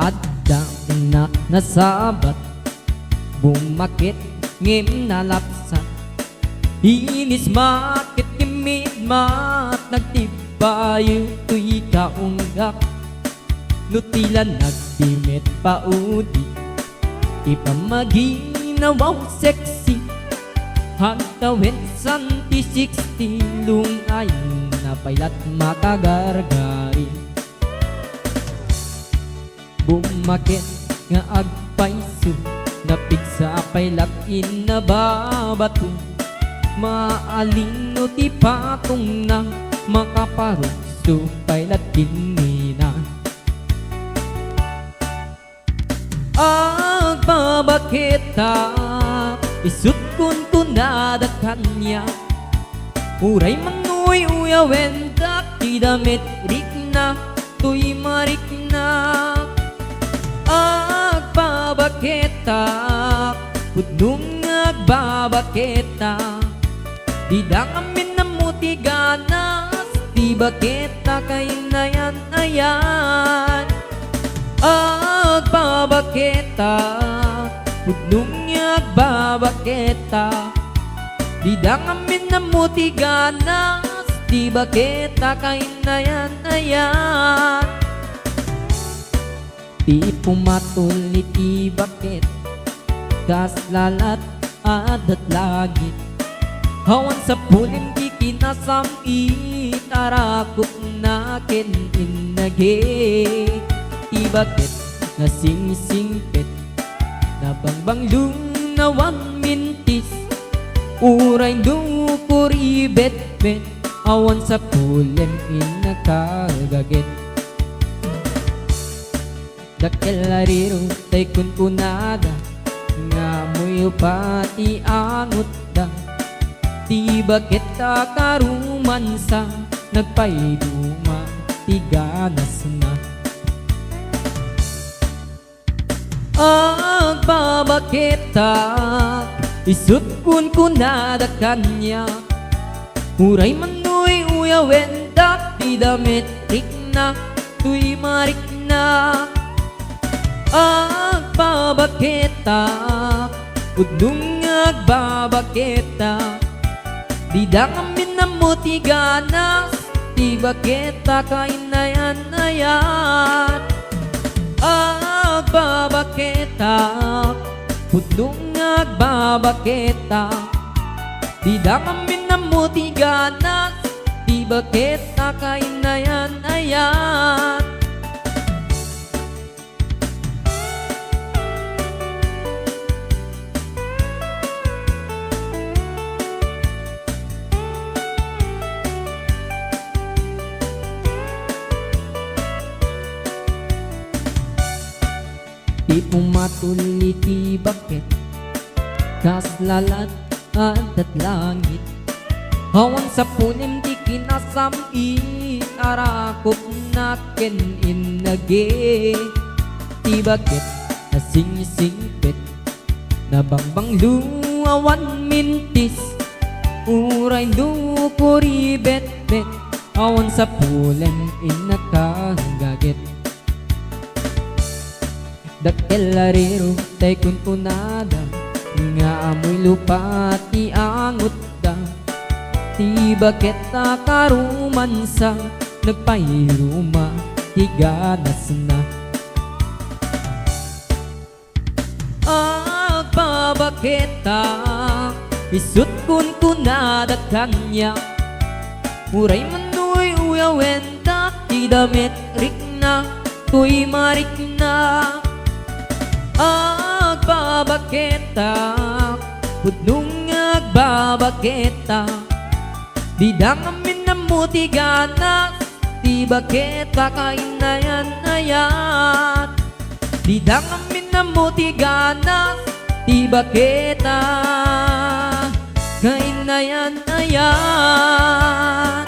Adda na nasabat, bumakit ngim nalapsa. Inis makit kimid mat, nagtibayo tuy kaunggak. Nutila nagtimit paudi, ipamaginawaw sexy. Hagtawin santi 60, lungay na pailat makagargari. Bumakit nga agpaiso, napigsa pailat inababato. Maalino ti patong na, makaparugso pailat kinina. Agbabakita, isut kun kunada kanya. Uray manuy uyawen, takidamit rikna, tuy marikna. Agbabakita, pudnong agbabakita. Didang amin na mutiganas, di bakita kay nayan ayan. Agbabakita, pudnong agbabakita. Didang amin na mutiganas, di bakita kay nayan ayan. Di pumatuli ti bakit, kas lalat adat langit. Hawan sa pulim di kinasamit, arakop na ken inage. Ti bakit na sing-singpit, na bangbang lunawan mintis. Uray nukuri bet-bet, awan sa pulim inakagagit. Dakelariro tay kun kunada, ngamoy pati angot da. Ti bakit karumansa, nagpaiduma ti ganas na. Agbabakita, isut kun kunada kanya. Uray manuy uyawen, ti damit rikna, tuy marikna. Agbabakita, udung agbabakita. Didang amin na mutiganas, di bakita kay nayan ayan. Agbabakita, udung agbabakita. Didang amin na mutiganas, di bakita kay nayan ayan. Di pumatuli ti bakit, kas lalat adat langit. Hawan sa pulim di kinasamit, arakop na ken inage. Ti bakit na sing-singpit, na bangbang luawan mintis. Uray nukuri bet-bet, awan sa pulim inakagagit. Dakelariro tay kun kunada, nga amoy lupa ti angot da. Ti bakit karumansa, nagpairuma ti ganas na. Agbabakita, isut kun kunada kanya. Uray manuy uyawen, ti damit rikna, tuy marikna. Agbabakita, pudnong agbabakita. Didang amin na mutiganas, di bakita kay nayan ayan. Didang amin na mutiganas, di bakita kay nayan ayan.